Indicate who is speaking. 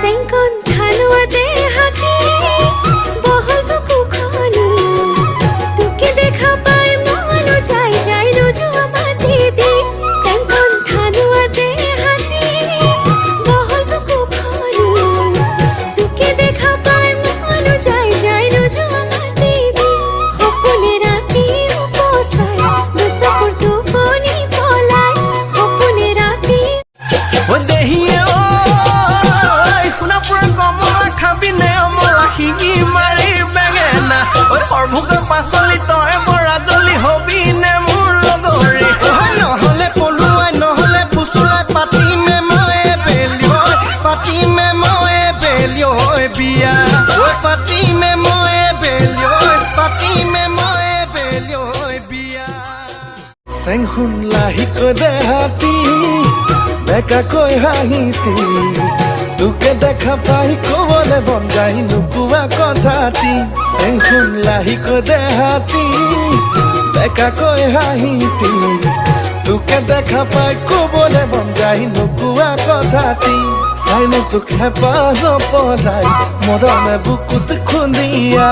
Speaker 1: চেংকন ধানুয়াতে হাতি বহল বুকুখনি তোকে দেখা পাই মনো যাই যাই রুজুয়া মাটি দি চেংকন ধানুয়াতে হাতি বহল বুকুখনি তোকে দেখা পাই মনো যাই যাই রুজুয়া মাটি দি সপনে রাতি উপসাই দুচকুৰ টোপনি পলাই সপনে ৰাতি
Speaker 2: পাচলি তই বৰাজলি হবি নে মোৰ লগৰী নহলে পলুৱাই নহলে ফুচুলাই পাতিমে মই বেলিয়ৈ পাতিমে মই বেলিয়ৈ বিয়া পাতিমে মই বেলিয়ৈ পাতিমে মই বেলিয়ৈ বিয়া চেংখুন লাহিকৈ দেহাতি বেকাকৈ হাঁহিতি তোকে দেখা পাই কবলে মন যায় নুকুয়া কথাটি চেংখুন লাহিকৈ দেহাতি বেকাকৈ হাঁহিতি তোকে দেখা পাই কবলে মন যায় নুকুয়া কথাটি চাইনে তোক হেঁপাহ নপলাই মৰমে বুকুত খুন্দিয়া